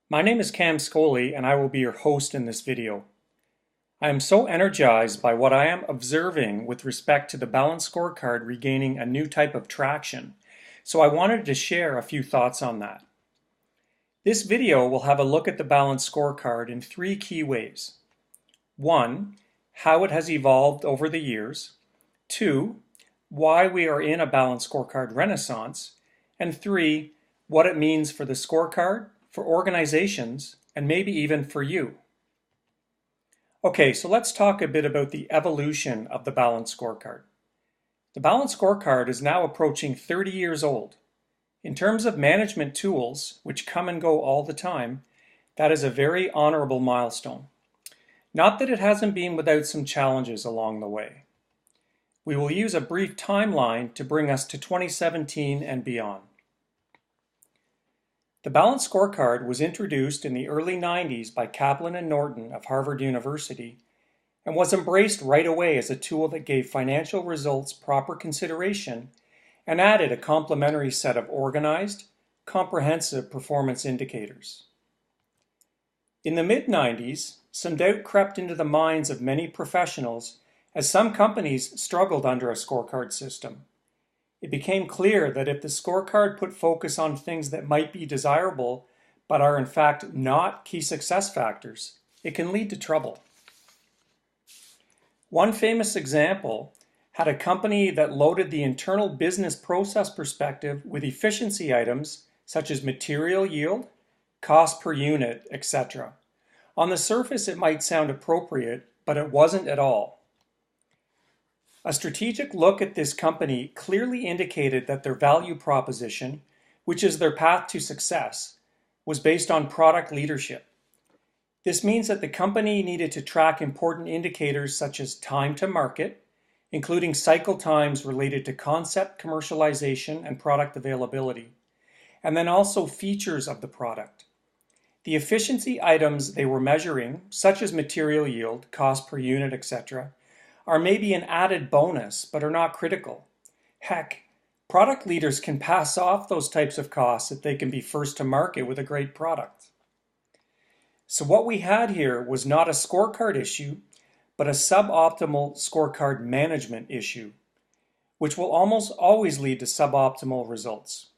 My name is Cam Scully and I will be your host in this video. I am so energized by what I am observing with respect to the balanced scorecard regaining a new type of traction, so I wanted to share a few thoughts on that. This video will have a look at the balanced scorecard in three key ways. 1. How it has evolved over the years. 2. Why we are in a balanced scorecard renaissance. And 3. What it means for the scorecard, for organizations, and maybe even for you. Okay, so let's talk a bit about the evolution of the balanced scorecard. The balanced scorecard is now approaching 30 years old. In terms of management tools, which come and go all the time, that is a very honorable milestone. Not that it hasn't been without some challenges along the way. We will use a brief timeline to bring us to 2017 and beyond. The balanced scorecard was introduced in the early 90s by Kaplan and Norton of Harvard University and was embraced right away as a tool that gave financial results proper consideration and added a complementary set of organized, comprehensive performance indicators. In the mid-90s, some doubt crept into the minds of many professionals as some companies struggled under a scorecard system. It became clear that if the scorecard put focus on things that might be desirable but are in fact not key success factors, it can lead to trouble. One famous example had a company that loaded the internal business process perspective with efficiency items such as material yield, cost per unit, etc. On the surface, it might sound appropriate, but it wasn't at all. A strategic look at this company clearly indicated that their value proposition, which is their path to success, was based on product leadership. This means that the company needed to track important indicators such as time to market, including cycle times related to concept commercialization and product availability, and then also features of the product. The efficiency items they were measuring, such as material yield, cost per unit, etc., are maybe an added bonus, but are not critical. Heck, product leaders can pass off those types of costs if they can be first to market with a great product. So what we had here was not a scorecard issue, but a suboptimal scorecard management issue, which will almost always lead to suboptimal results.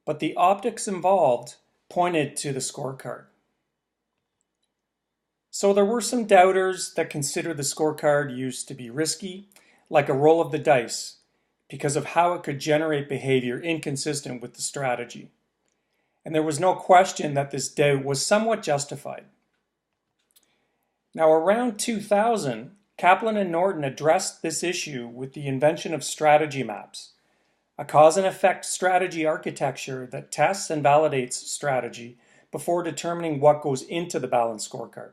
But the optics involved pointed to the scorecard. So there were some doubters that considered the scorecard used to be risky, like a roll of the dice, because of how it could generate behavior inconsistent with the strategy. And there was no question that this doubt was somewhat justified. Now around 2000, Kaplan and Norton addressed this issue with the invention of strategy maps, a cause and effect strategy architecture that tests and validates strategy before determining what goes into the balanced scorecard.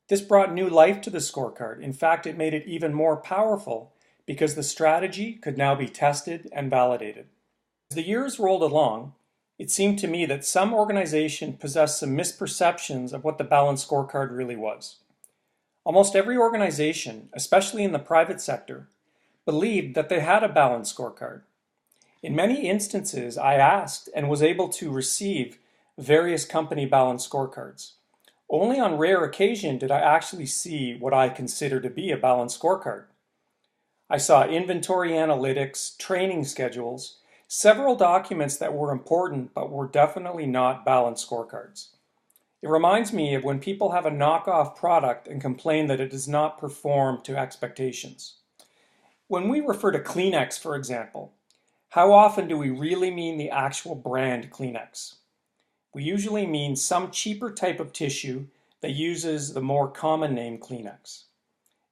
This brought new life to the scorecard. In fact, it made it even more powerful because the strategy could now be tested and validated. As the years rolled along, it seemed to me that some organizations possessed some misperceptions of what the balanced scorecard really was. Almost every organization, especially in the private sector, believed that they had a balanced scorecard. In many instances, I asked and was able to receive various company balanced scorecards. Only on rare occasion did I actually see what I consider to be a balanced scorecard. I saw inventory analytics, training schedules, several documents that were important but were definitely not balanced scorecards. It reminds me of when people have a knockoff product and complain that it does not perform to expectations. When we refer to Kleenex, for example, how often do we really mean the actual brand Kleenex? We usually mean some cheaper type of tissue that uses the more common name Kleenex.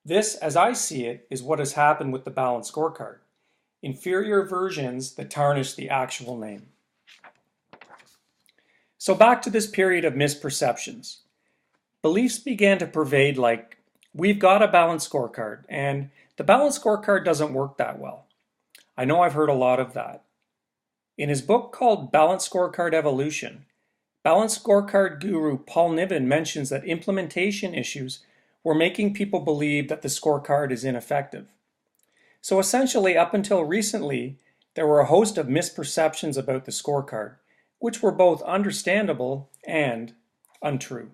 This, as I see it, is what has happened with the balanced scorecard. Inferior versions that tarnish the actual name. So back to this period of misperceptions. Beliefs began to pervade like, we've got a balanced scorecard, and the balanced scorecard doesn't work that well. I know I've heard a lot of that. In his book called Balanced Scorecard Evolution, Balanced Scorecard guru Paul Niven mentions that implementation issues were making people believe that the scorecard is ineffective. So essentially, up until recently, there were a host of misperceptions about the scorecard, which were both understandable and untrue.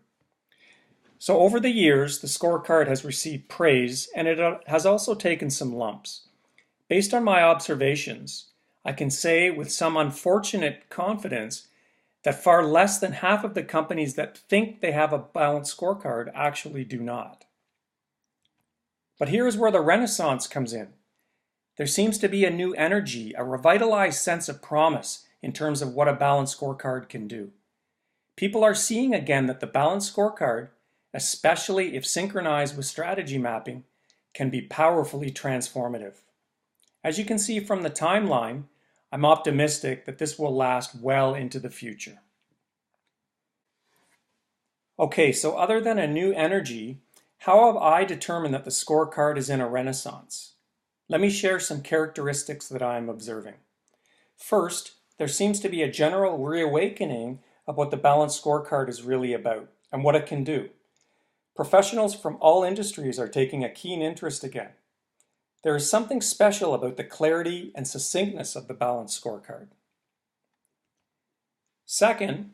So over the years, the scorecard has received praise and it has also taken some lumps. Based on my observations, I can say with some unfortunate confidence that far less than half of the companies that think they have a balanced scorecard actually do not. But here's where the renaissance comes in. There seems to be a new energy, a revitalized sense of promise in terms of what a balanced scorecard can do. People are seeing again that the balanced scorecard, especially if synchronized with strategy mapping, can be powerfully transformative. As you can see from the timeline, I'm optimistic that this will last well into the future. Okay, so other than a new energy, how have I determined that the scorecard is in a renaissance? Let me share some characteristics that I'm observing. First, there seems to be a general reawakening of what the balanced scorecard is really about and what it can do. Professionals from all industries are taking a keen interest again. There is something special about the clarity and succinctness of the balanced scorecard. Second,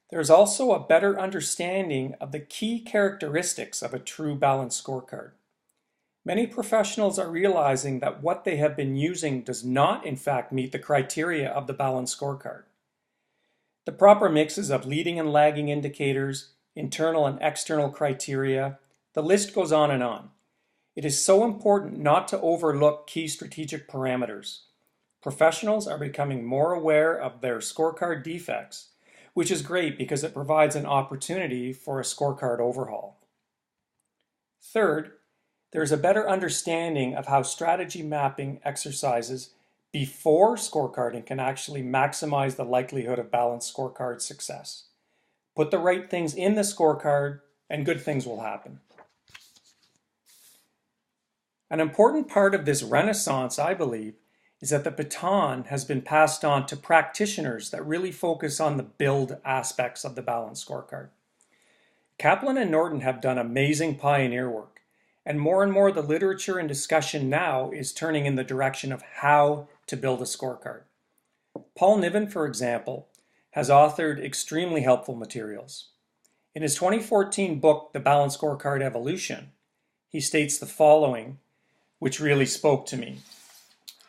there's also a better understanding of the key characteristics of a true balanced scorecard. Many professionals are realizing that what they have been using does not, in fact, meet the criteria of the balanced scorecard. The proper mixes of leading and lagging indicators, internal and external criteria, the list goes on and on. It is so important not to overlook key strategic parameters. Professionals are becoming more aware of their scorecard defects, which is great because it provides an opportunity for a scorecard overhaul. Third, there is a better understanding of how strategy mapping exercises before scorecarding can actually maximize the likelihood of balanced scorecard success. Put the right things in the scorecard and good things will happen. An important part of this renaissance, I believe, is that the baton has been passed on to practitioners that really focus on the build aspects of the balanced scorecard. Kaplan and Norton have done amazing pioneer work, and more the literature and discussion now is turning in the direction of how to build a scorecard. Paul Niven, for example, has authored extremely helpful materials. In his 2014 book, The Balanced Scorecard Evolution, he states the following, which really spoke to me.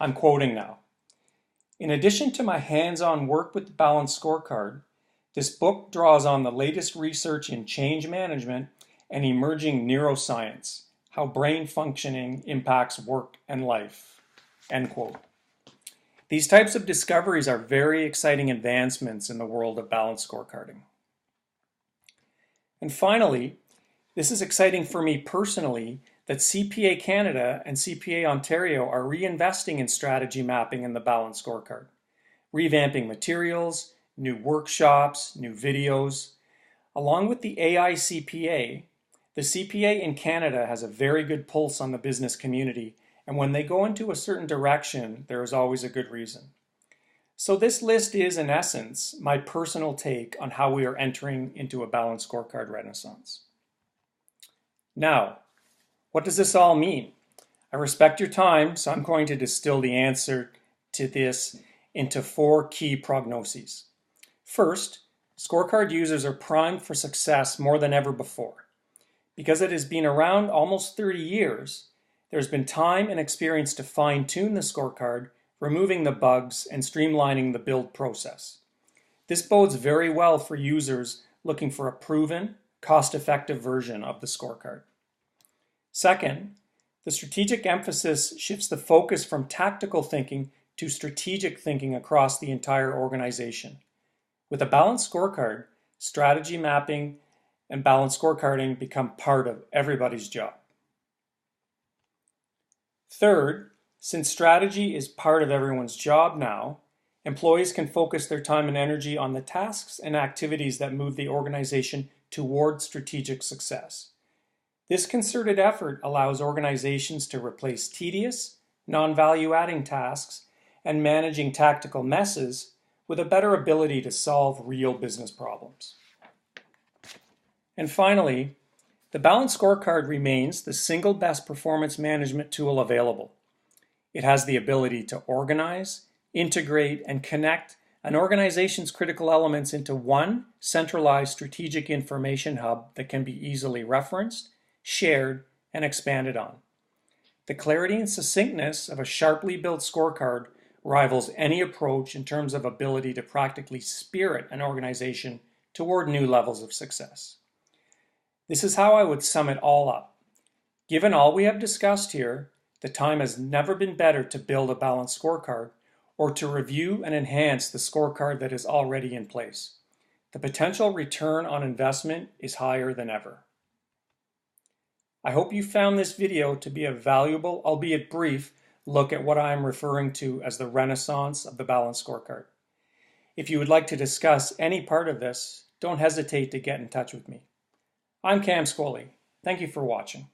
I'm quoting now. In addition to my hands-on work with the balanced scorecard, this book draws on the latest research in change management and emerging neuroscience, how brain functioning impacts work and life. End quote. These types of discoveries are very exciting advancements in the world of balanced scorecarding. And finally, this is exciting for me personally that CPA Canada and CPA Ontario are reinvesting in strategy mapping in the balanced scorecard, revamping materials, new workshops, new videos. Along with the AICPA, the CPA in Canada has a very good pulse on the business community, and when they go into a certain direction, there is always a good reason. So this list is, in essence, my personal take on how we are entering into a balanced scorecard renaissance. Now, what does this all mean? I respect your time, so I'm going to distill the answer to this into 4 key prognoses. First, scorecard users are primed for success more than ever before. Because it has been around almost 30 years, there's been time and experience to fine-tune the scorecard, removing the bugs and streamlining the build process. This bodes very well for users looking for a proven, cost-effective version of the scorecard. Second, the strategic emphasis shifts the focus from tactical thinking to strategic thinking across the entire organization. With a balanced scorecard, strategy mapping and balanced scorecarding become part of everybody's job. Third, since strategy is part of everyone's job now, employees can focus their time and energy on the tasks and activities that move the organization toward strategic success. This concerted effort allows organizations to replace tedious, non-value-adding tasks and managing tactical messes with a better ability to solve real business problems. And finally, the balanced scorecard remains the single best performance management tool available. It has the ability to organize, integrate, and connect an organization's critical elements into one centralized strategic information hub that can be easily referenced, shared, and expanded on. The clarity and succinctness of a sharply built scorecard rivals any approach in terms of ability to practically spirit an organization toward new levels of success. This is how I would sum it all up. Given all we have discussed here, the time has never been better to build a balanced scorecard or to review and enhance the scorecard that is already in place. The potential return on investment is higher than ever. I hope you found this video to be a valuable, albeit brief, look at what I am referring to as the renaissance of the balanced scorecard. If you would like to discuss any part of this, don't hesitate to get in touch with me. I'm Cam Scully. Thank you for watching.